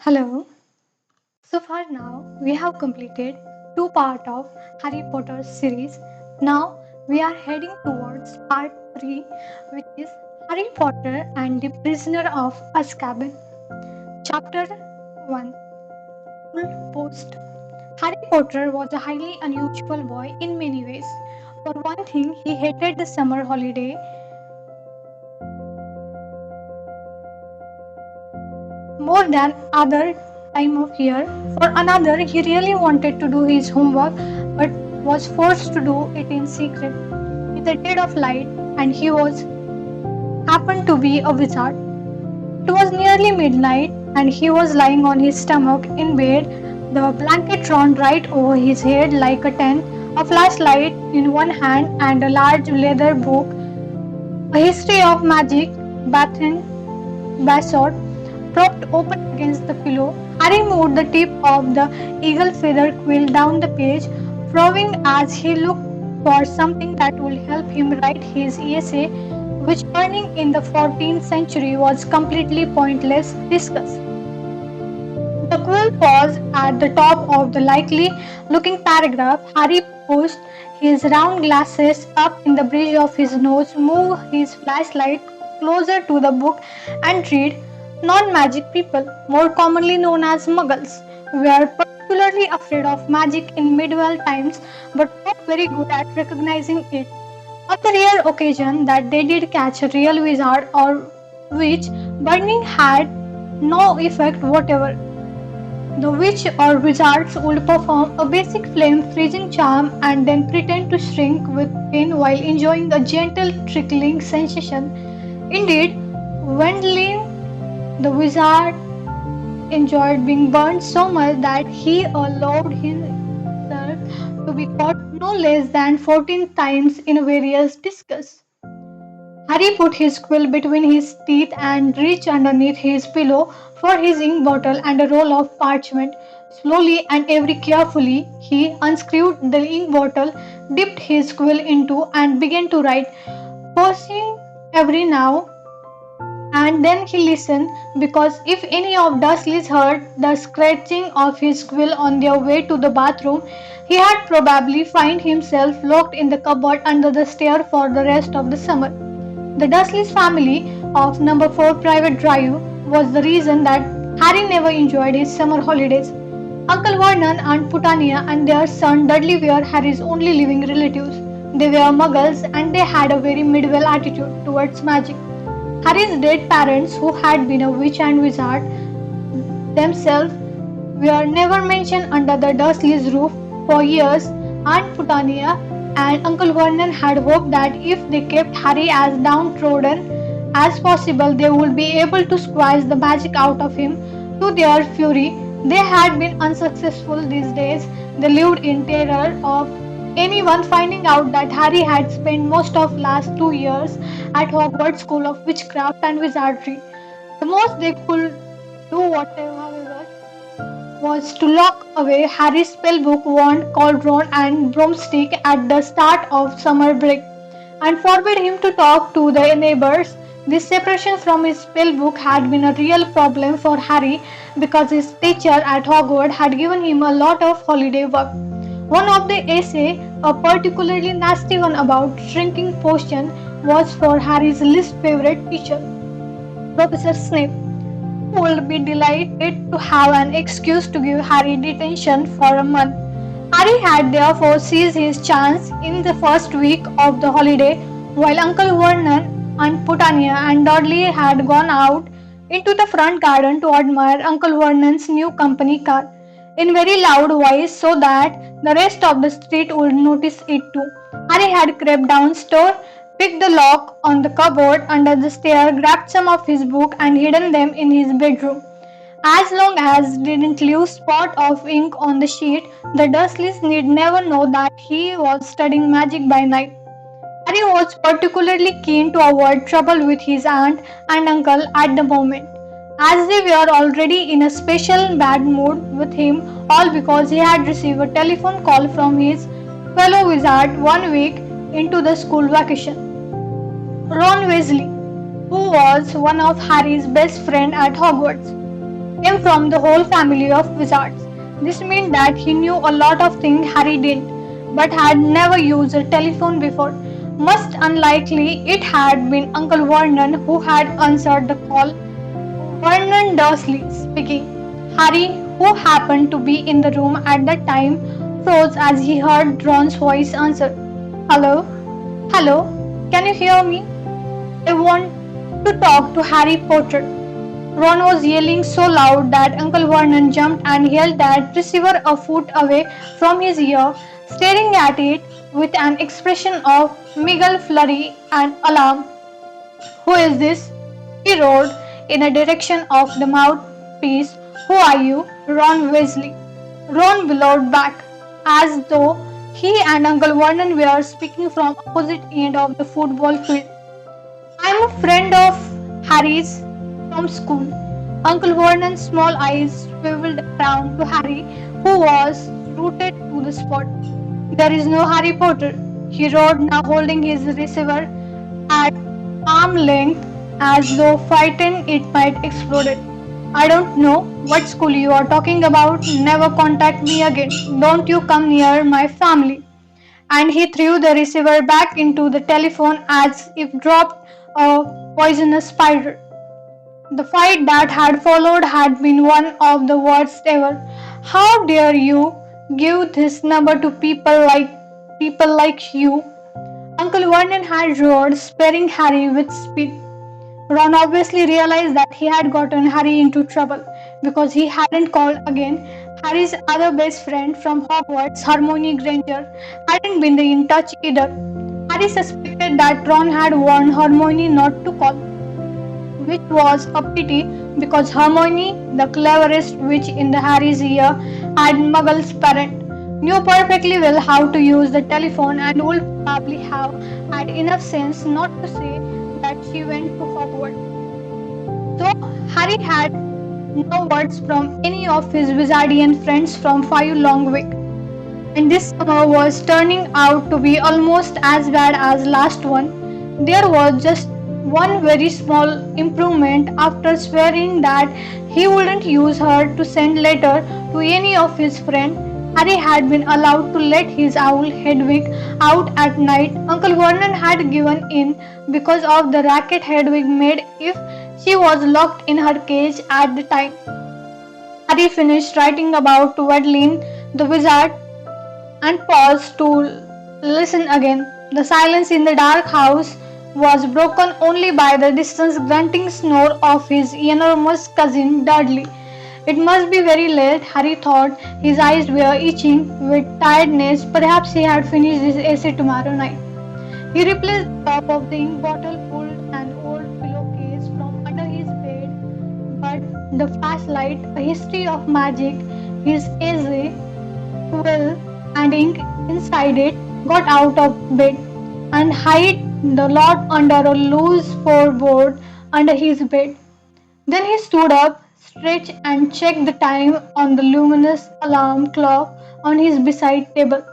Hello. So far now we have completed two parts of Harry Potter series. Now we are heading towards part 3, which is Harry Potter and the Prisoner of Azkaban. Chapter 1, Full Post. Harry Potter was a highly unusual boy in many ways. For one thing, he hated the summer holiday more than other time of year. For another, he really wanted to do his homework but was forced to do it in secret in the dead of light, and he was happened to be a wizard. It was nearly midnight and he was lying on his stomach in bed, the blanket drawn right over his head like a tent, a flashlight in one hand and a large leather book, a history of magic, Bathan Basalt propped open against the pillow. Harry moved the tip of the eagle feather quill down the page, frowning as he looked for something that would help him write his essay, which turning in the 14th century was completely pointless discuss. The quill paused at the top of the likely looking paragraph. Harry pushed his round glasses up in the bridge of his nose, moved his flashlight closer to the book, and read. Non-magic people, more commonly known as muggles, were particularly afraid of magic in medieval times but not very good at recognizing it. On the rare occasion that they did catch a real wizard or witch, burning had no effect whatever. The witch or wizards would perform a basic flame freezing charm and then pretend to shrink with pain while enjoying a gentle trickling sensation. Indeed, Wendling the wizard enjoyed being burned so much that he allowed himself to be caught no less than 14 times in various disguises. Harry put his quill between his teeth and reached underneath his pillow for his ink bottle and a roll of parchment. Slowly and very carefully, he unscrewed the ink bottle, dipped his quill into, and began to write, pausing every now and then he listened because if any of Dursley's heard the scratching of his quill on their way to the bathroom, he had probably find himself locked in the cupboard under the stair for the rest of the summer. The Dursley's family of number 4 Private Drive was the reason that Harry never enjoyed his summer holidays. Uncle Vernon, Aunt Putania, and their son Dudley were Harry's only living relatives. They were muggles and they had a very medieval attitude towards magic. Harry's dead parents, who had been a witch and wizard themselves, were never mentioned under the Dursleys' roof for years. Aunt Putania and Uncle Vernon had hoped that if they kept Harry as downtrodden as possible, they would be able to squash the magic out of him. To their fury, they had been unsuccessful these days. They lived in terror of anyone finding out that Harry had spent most of last 2 years at Hogwarts School of Witchcraft and Wizardry. The most they could do, whatever, however, was to lock away Harry's spellbook, wand, cauldron, and broomstick at the start of summer break, and forbid him to talk to the neighbors. This separation from his spellbook had been a real problem for Harry because his teacher at Hogwarts had given him a lot of holiday work. One of the essays, a particularly nasty one about shrinking potion, was for Harry's least favorite teacher, Professor Snape, who would be delighted to have an excuse to give Harry detention for a month. Harry had therefore seized his chance in the first week of the holiday, while Uncle Vernon, Aunt Putania, and Dudley had gone out into the front garden to admire Uncle Vernon's new company car in very loud voice so that the rest of the street would notice it too. Harry had crept downstairs, picked the lock on the cupboard under the stair, grabbed some of his books and hidden them in his bedroom. As long as didn't leave spot of ink on the sheet, the Dursleys need never know that he was studying magic by night. Harry was particularly keen to avoid trouble with his aunt and uncle at the moment, as they were already in a special bad mood with him, all because he had received a telephone call from his fellow wizard 1 week into the school vacation. Ron Weasley, who was one of Harry's best friends at Hogwarts. came from the whole family of wizards. This meant that he knew a lot of things Harry didn't, but had never used a telephone before. Most unlikely, it had been Uncle Vernon who had answered the call. Vernon Dursley speaking. Harry, who happened to be in the room at that time, froze as he heard Ron's voice answer. Hello? Hello? Can you hear me? I want to talk to Harry Potter. Ron was yelling so loud that Uncle Vernon jumped and held that receiver a foot away from his ear, staring at it with an expression of mingled flurry and alarm. Who is this? He roared in the direction of the mouthpiece. Who are you? Ron Weasley. Ron bellowed back, as though he and Uncle Vernon were speaking from opposite end of the football field. I'm a friend of Harry's from school. Uncle Vernon's small eyes swiveled around to Harry, who was rooted to the spot. There is no Harry Potter, he roared, now holding his receiver at arm length as though frightened it might explode. I don't know what school you are talking about. Never contact me again. Don't you come near my family. And he threw the receiver back into the telephone as if dropped a poisonous spider. The fight that had followed had been one of the worst ever. How dare you give this number to people like you? Uncle Vernon had roared, sparing Harry with speed. Ron obviously realized that he had gotten Harry into trouble because he hadn't called again. Harry's other best friend from Hogwarts, Hermione Granger, hadn't been in touch either. Harry suspected that Ron had warned Hermione not to call, which was a pity because Hermione, the cleverest witch in the Harry's year, and Muggle's parent, knew perfectly well how to use the telephone and would probably have had enough sense not to say that she went to Hogwarts. So Harry had no words from any of his Wizardian friends from 5 long weeks. And this summer was turning out to be almost as bad as last one. There was just one very small improvement after swearing that he wouldn't use her to send letter to any of his friends. Harry had been allowed to let his owl Hedwig out at night. Uncle Vernon had given in because of the racket Hedwig made if she was locked in her cage at the time. Harry finished writing about Waddling the wizard and paused to listen again. The silence in the dark house was broken only by the distant grunting snore of his enormous cousin Dudley. It must be very late, Harry thought. His eyes were itching with tiredness. Perhaps he had finished his essay tomorrow night. He replaced the top of the ink bottle, pulled an old pillowcase from under his bed, but the flashlight, a history of magic, his essay, quill, and ink inside it, got out of bed and hid the lot under a loose floorboard under his bed. Then he stood up, stretched, and checked the time on the luminous alarm clock on his beside table.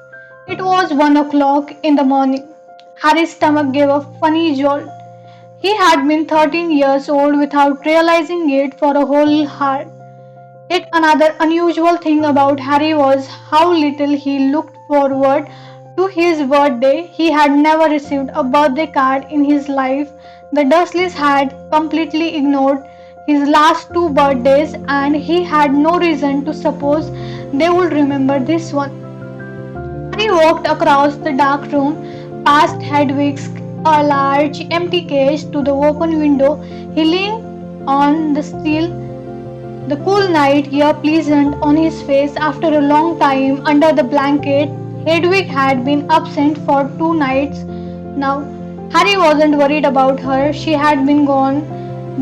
It was 1 o'clock in the morning. Harry's stomach gave a funny jolt. He had been 13 years old without realizing it for a whole hour. Yet another unusual thing about Harry was how little he looked forward to his birthday. He had never received a birthday card in his life. The Dursleys had completely ignored his last two birthdays, and he had no reason to suppose they would remember this one. Harry walked across the dark room, past Hedwig's a large empty cage to the open window. He leaned on the sill, the cool night air pleasant on his face after a long time under the blanket. Hedwig had been absent for 2 nights now. Harry wasn't worried about her. She had been gone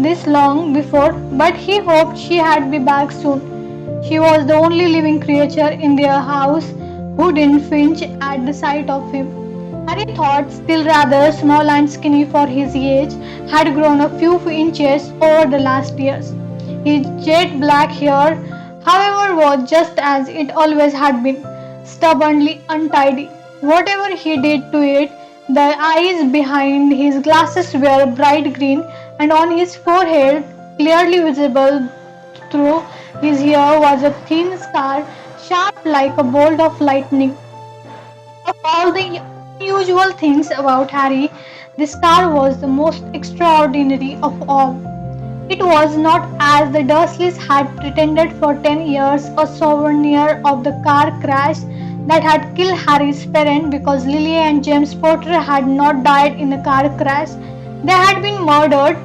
this long before, but he hoped she had be back soon. She was the only living creature in their house who didn't flinch at the sight of him. Harry thought, still rather small and skinny for his age, had grown a few inches over the last years. His jet black hair, however, was just as it always had been, stubbornly untidy. Whatever he did to it, the eyes behind his glasses were bright green, and on his forehead, clearly visible through His ear was a thin scar, sharp like a bolt of lightning. Of all the unusual things about Harry, this scar was the most extraordinary of all. It was not, as the Dursleys had pretended for 10 years, a souvenir of the car crash that had killed Harry's parents because Lily and James Potter had not died in a car crash. They had been murdered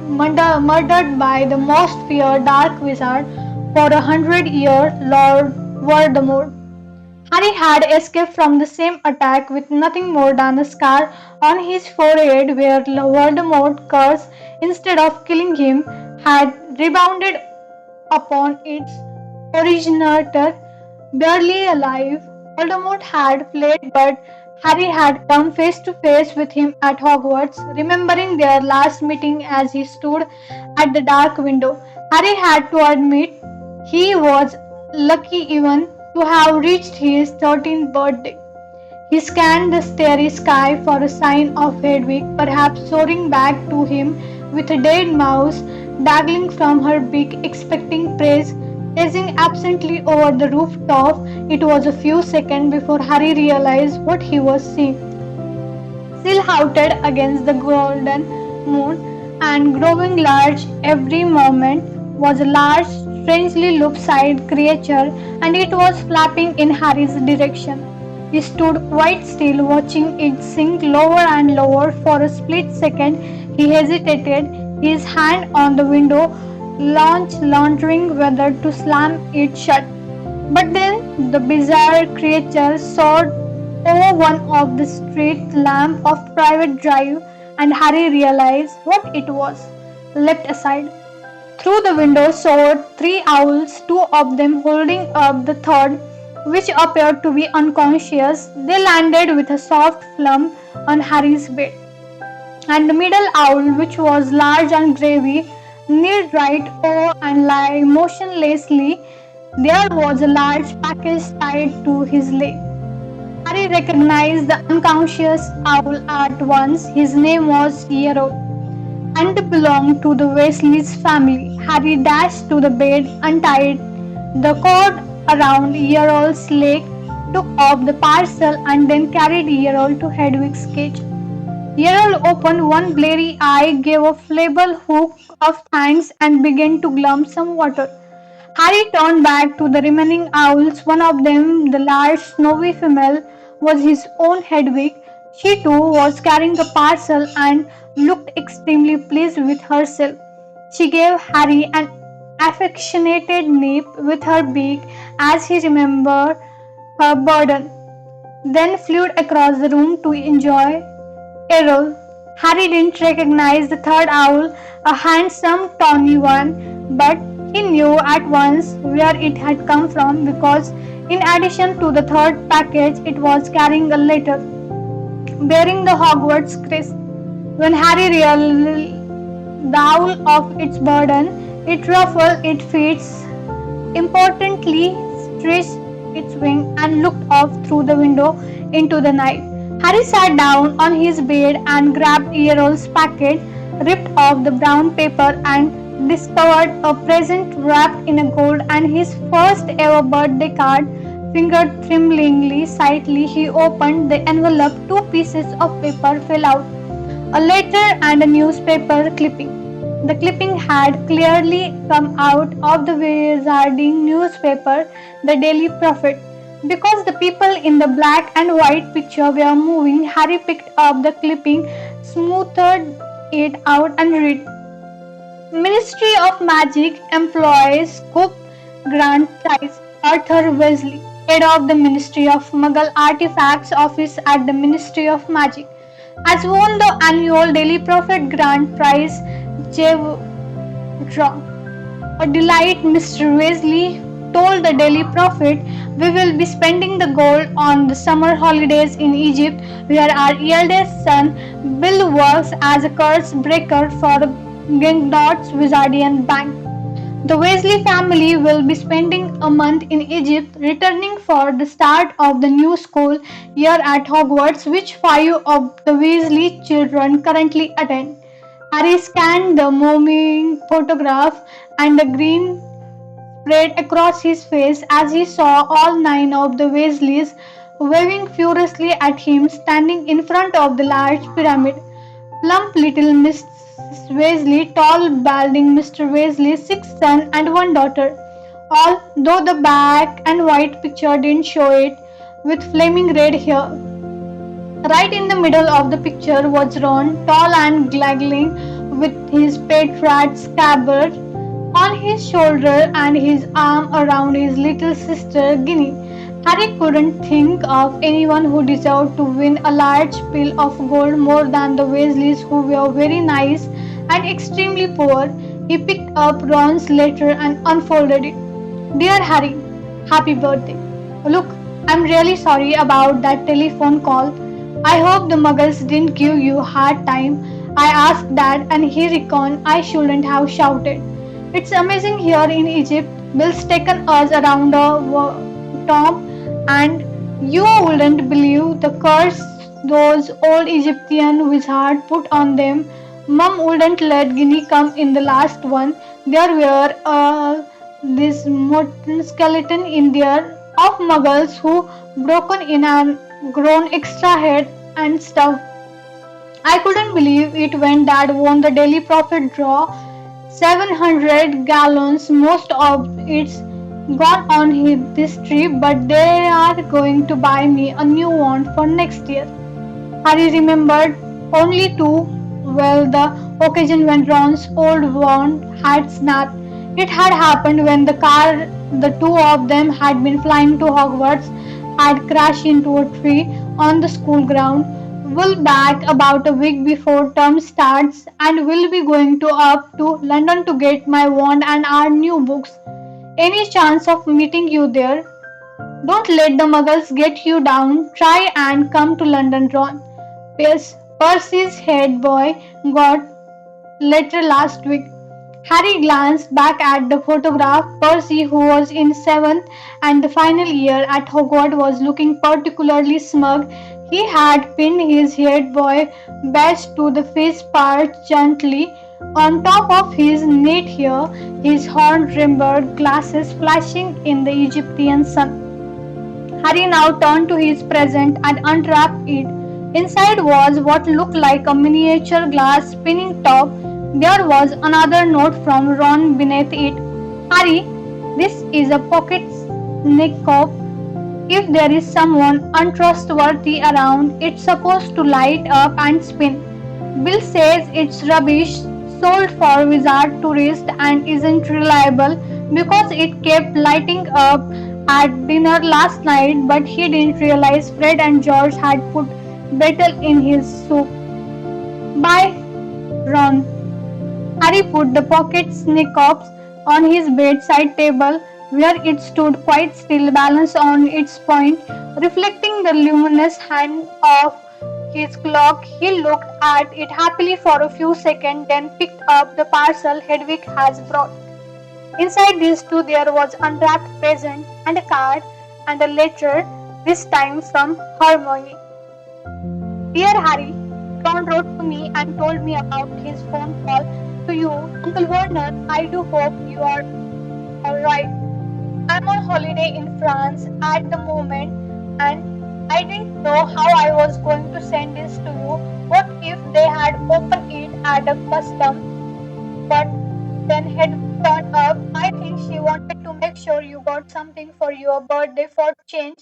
by the most feared dark wizard for 100 years, Lord Voldemort. Harry had escaped from the same attack with nothing more than a scar on his forehead where Voldemort's curse, instead of killing him, had rebounded upon its originator. Barely alive, Voldemort had fled, but Harry had come face to face with him at Hogwarts, remembering their last meeting as he stood at the dark window. Harry had to admit he was lucky even to have reached his 13th birthday. He scanned the starry sky for a sign of Hedwig, perhaps soaring back to him with a dead mouse dangling from her beak, expecting praise. Gazing absently over the rooftop, it was a few seconds before Harry realized what he was seeing. Silhouetted against the golden moon and growing large every moment was a large, strangely loop-sided creature, and it was flapping in Harry's direction. He stood quite still, watching it sink lower and lower. For a split second he hesitated, his hand on the window latch, wondering whether to slam it shut. But then the bizarre creature soared over one of the street lamps of Private Drive, and Harry realized what it was. Leapt aside. Through the window soared three owls, two of them holding up the third, which appeared to be unconscious. They landed with a soft flump on Harry's bed, and the middle owl, which was large and gravy, kneeled right over and lay motionlessly. There was a large package tied to his leg. Harry recognized the unconscious owl at once. His name was Yertle and belonged to the Weasley's family. Harry dashed to the bed, untied the cord around Yertle's leg, took off the parcel, and then carried Yertle to Hedwig's cage. Yertle opened one bleary eye, gave a feeble hook of thanks, and began to glum some water. Harry turned back to the remaining owls. One of them, the large snowy female, was his own Hedwig. She too was carrying a parcel and looked extremely pleased with herself. She gave Harry an affectionate nip with her beak as he remembered her burden, then flew across the room to enjoy Errol. Harry didn't recognize the third owl, a handsome tawny one, but he knew at once where it had come from because, in addition to the third package, it was carrying a letter bearing the Hogwarts crest. When Harry realized the owl of its burden, it ruffled its feet, importantly stretched its wing, and looked off through the window into the night. Harry sat down on his bed and grabbed Yertle's packet, ripped off the brown paper, and discovered a present wrapped in a gold and his first ever birthday card. Fingered tremblingly, slightly, he opened the envelope. Two pieces of paper fell out, a letter and a newspaper clipping. The clipping had clearly come out of the wizarding newspaper, the Daily Prophet. Because the people in the black and white picture were moving, Harry picked up the clipping, smoothed it out, and read: Ministry of Magic employs Scoop Grant Prize, Arthur Weasley, head of the Ministry of Muggle Artifacts Office at the Ministry of Magic, has won the annual Daily Prophet Grant Prize. Draw. A delight, Mr. Weasley told the Daily Prophet. We will be spending the gold on the summer holidays in Egypt, where our eldest son, Bill, works as a curse breaker for Gringotts Wizardian Bank. The Weasley family will be spending a month in Egypt, returning for the start of the new school year at Hogwarts, which 5 of the Weasley children currently attend. Harry scanned the moving photograph, and the green spread across his face as he saw all nine of the Weasleys waving furiously at him standing in front of the large pyramid. Plump little Mrs. Weasley, tall balding Mr. Weasley, six sons and one daughter. All, though the black and white picture didn't show it, with flaming red hair. Right in the middle of the picture was Ron, tall and glaggling, with his pet rat Scabbard on his shoulder and his arm around his little sister Ginny. Harry couldn't think of anyone who deserved to win a large pile of gold more than the Weasleys, who were very nice and extremely poor. He picked up Ron's letter and unfolded it. Dear Harry, happy birthday. Look, I'm really sorry about that telephone call. I hope the muggles didn't give you a hard time. I asked Dad and he reckoned I shouldn't have shouted. It's amazing here in Egypt. Bill's taken us around a tomb and you wouldn't believe the curse those old Egyptian wizards put on them. Mum wouldn't let Guinea come in the last one. There were this modern skeleton in there of muggles who broken in and grown extra head and stuff. I couldn't believe it when Dad won the Daily Profit draw. 700 gallons, most of it's gone on this trip, but they are going to buy me a new wand for next year. Harry remembered only too well the occasion when Ron's old wand had snapped. It had happened when the car the two of them had been flying to Hogwarts had crashed into a tree on the school ground. We'll back about a week before term starts and we'll be going to up to London to get my wand and our new books. Any chance of meeting you there? Don't let the muggles get you down. Try and come to London, Ron. Yes, Percy's head boy got letter last week. Harry glanced back at the photograph. Percy, who was in seventh and the final year at Hogwarts, was looking particularly smug. He had pinned his head boy badge to the face part gently on top of his neat hair, his horn-rimmed glasses flashing in the Egyptian sun. Harry now turned to his present and unwrapped it. Inside was what looked like a miniature glass spinning top. There was another note from Ron beneath it. Harry, this is a pocket snake. If there is someone untrustworthy around, it's supposed to light up and spin. Bill says it's rubbish, sold for wizard tourists and isn't reliable because it kept lighting up at dinner last night, but he didn't realize Fred and George had put betel in his soup. Bye, Ron. Harry put the pocket snake-ops on his bedside table, where it stood quite still, balanced on its point, reflecting the luminous hand of his clock. He looked at it happily for a few seconds, then picked up the parcel Hedwig has brought. Inside these two there was unwrapped present and a card and a letter, this time from Hermione. Dear Harry, Ron wrote to me and told me about his phone call to you. Uncle Werner, I do hope you are alright. I'm on holiday in France at the moment and I didn't know how I was going to send this to you. What if they had opened it at a custom but then had turned up? I think she wanted to make sure you got something for your birthday for change.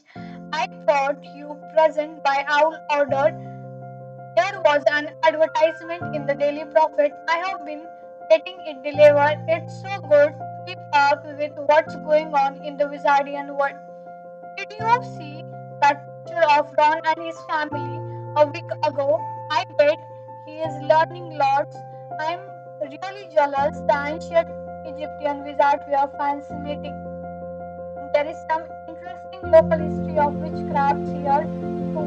I thought you present by our order. There was an advertisement in the Daily Prophet. I have been getting it delivered. It's so good to keep up with what's going on in the Wizardian world. Did you see that picture of Ron and his family a week ago? I bet he is learning lots. I'm really jealous. The ancient Egyptian wizards were fascinating. There is some interesting local history of witchcraft here too.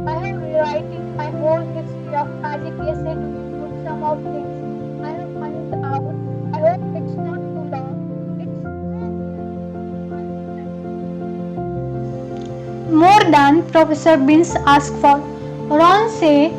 I am rewriting my whole history of magic essay to include some of things I have found out. I hope it's not too long. It's more than Professor Binns asked for. Ron say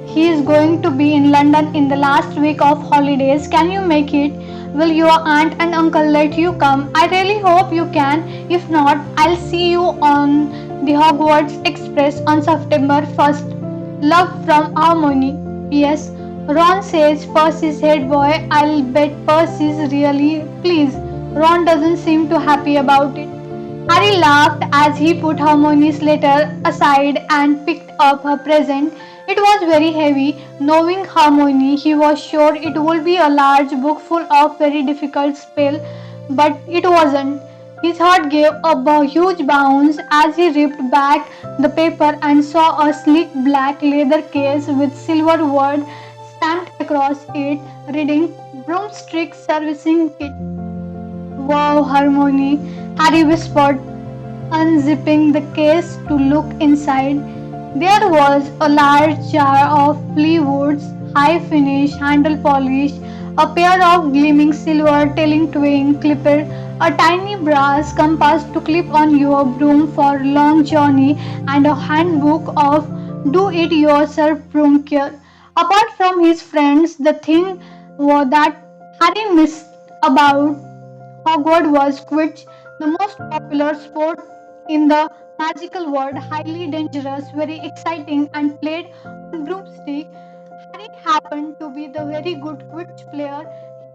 he is going to be in London in the last week of holidays. Can you make it? Will your aunt and uncle let you come? I really hope you can. If not, I'll see you on the Hogwarts Express on September 1st. Love from Harmony. P.S. Ron says Percy's head boy. I'll bet Percy's really pleased. Ron doesn't seem too happy about it. Harry laughed as he put Hermione's letter aside and picked up her present. It was very heavy. Knowing Hermione, he was sure it would be a large book full of very difficult spell, but it wasn't. His heart gave a huge bounce as he ripped back the paper and saw a sleek black leather case with silver word stamped across it, reading Broomstick Servicing Kit. Wow, Harmony, Harry whispered, unzipping the case to look inside. There was a large jar of Fleetwood's high finish handle polish, a pair of gleaming silver tailing twin clippers, a tiny brass compass to clip on your broom for long journey, and a handbook of do-it-yourself broom care. Apart from his friends, the thing that Harry missed about Hogwarts was Quidditch, the most popular sport in the magical world, highly dangerous, very exciting, and played on broomstick. Harry happened to be the very good Quidditch player.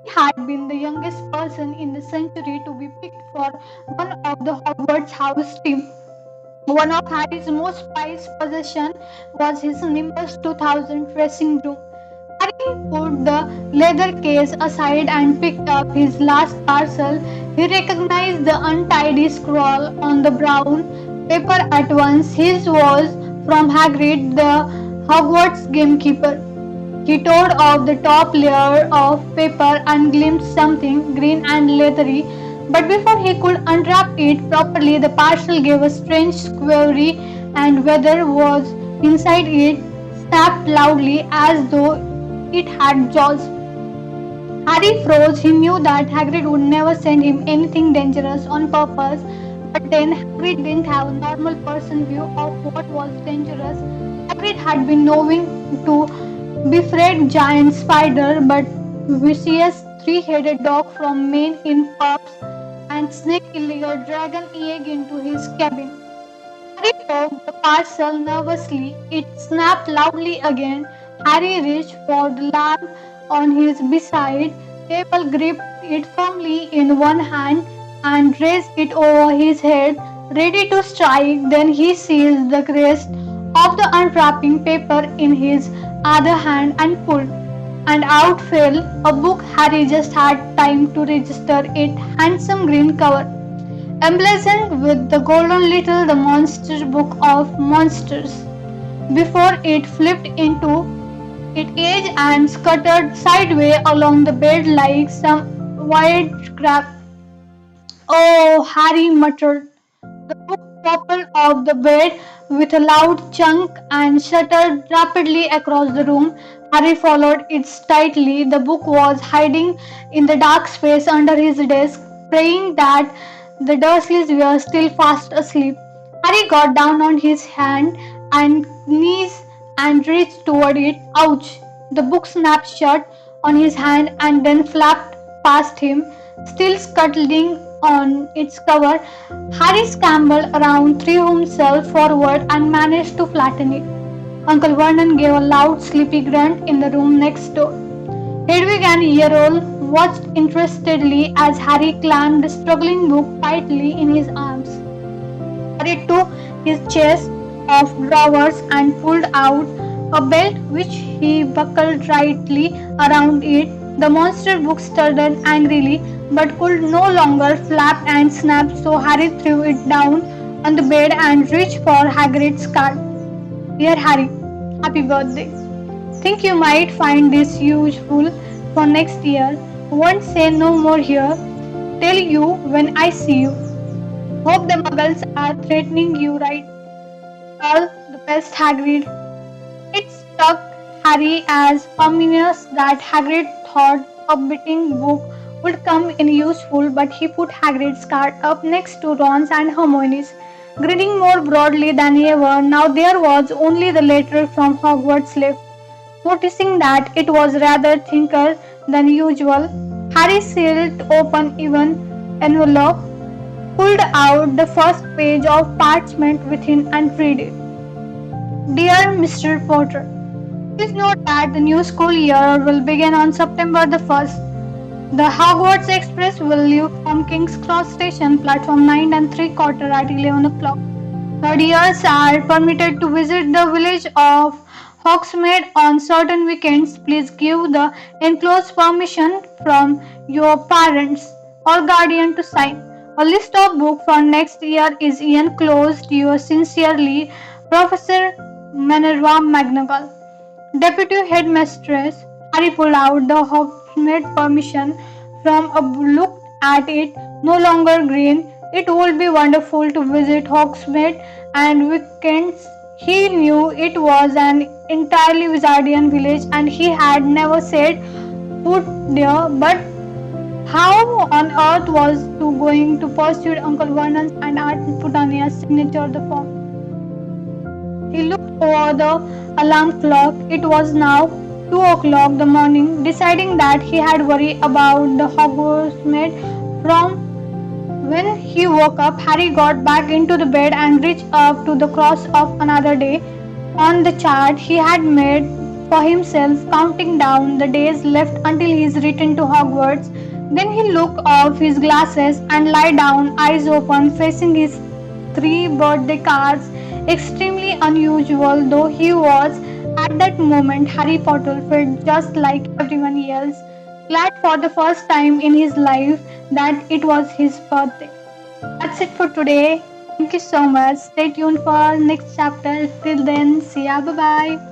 He had been the youngest person in the century to be picked for one of the Hogwarts house team. One of Harry's most prized possessions was his Nimbus 2000 dressing room. Harry put the leather case aside and picked up his last parcel. He recognized the untidy scroll on the brown paper at once. His was from Hagrid, the Hogwarts gamekeeper. He tore off the top layer of paper and glimpsed something green and leathery, but before he could unwrap it properly, the parcel gave a strange squealy, and whatever was inside it snapped loudly as though it had jaws. Harry froze. He knew that Hagrid would never send him anything dangerous on purpose, but then Hagrid didn't have a normal person view of what was dangerous. Hagrid had been knowing to befriend giant spider, but vicious three-headed dog from Maine in pubs, and sneak illegal dragon egg into his cabin. Harry took the parcel nervously. It snapped loudly again. Harry reached for the lamp on his bedside table, gripped it firmly in one hand, and raised it over his head, ready to strike. Then he seized the rest of the unwrapping paper in his other hand and pulled. And out fell a book. Harry just had time to register its handsome green cover emblazoned with the golden little the monster book of monsters before it flipped into its edge and scuttered sideways along the bed like some wild crab. Oh, Harry muttered. The book toppled off the bed with a loud chunk and shuddered rapidly across the room. Harry followed it tightly. The book was hiding in the dark space under his desk, praying that the Dursleys were still fast asleep. Harry got down on his hand and knees and reached toward it. Ouch! The book snapped shut on his hand and then flapped past him, still scuttling on its cover. Harry scrambled around, threw himself forward, and managed to flatten it. Uncle Vernon gave a loud, sleepy grunt in the room next door. Hedwig and Yerole watched interestedly as Harry clamped the struggling book tightly in his arms. Harry took his chest of drawers and pulled out a belt which he buckled tightly around it. The monster book stuttered angrily but could no longer flap and snap, so Harry threw it down on the bed and reached for Hagrid's card. Dear Harry, happy birthday. Think you might find this useful for next year. Won't say no more here. Tell you when I see you. Hope the muggles are threatening you right. All the best, Hagrid. It struck Harry as ominous that Hagrid thought a beating book would come in useful, but he put Hagrid's card up next to Ron's and Hermione's, grinning more broadly than ever. Now there was only the letter from Hogwarts left. Noticing that it was rather thicker than usual, Harry sealed open even envelope, pulled out the first page of parchment within and read it. Dear Mr. Potter, please note that the new school year will begin on September the 1st. The Hogwarts Express will leave from King's Cross Station, platform 9 and 3 quarter at 11 o'clock. Third years are permitted to visit the village of Hogsmeade on certain weekends. Please give the enclosed permission from your parents or guardian to sign. A list of books for next year is enclosed. Yours sincerely, Professor Minerva McGonagall. Deputy headmistress Harry pulled out the Hogsmeade permission from a looked at it, no longer green. It would be wonderful to visit Hogsmeade and weekends. He knew it was an entirely Wizardian village and he had never set foot there, but how on earth was he going to pursue Uncle Vernon's and Aunt Petunia's signature the form? He looked over the alarm clock. It was now 2 o'clock the morning, deciding that he had worried about the Hogwarts from when he woke up. Harry got back into the bed and reached up to the cross of another day on the chart he had made for himself, counting down the days left until his return to Hogwarts. Then he took off his glasses and lay down, eyes open, facing his three birthday cards. Extremely unusual though he was at that moment, Harry Potter felt just like everyone else, glad for the first time in his life that it was his birthday. That's it for today. Thank you so much. Stay tuned for next chapter. Till then, see ya. Bye bye.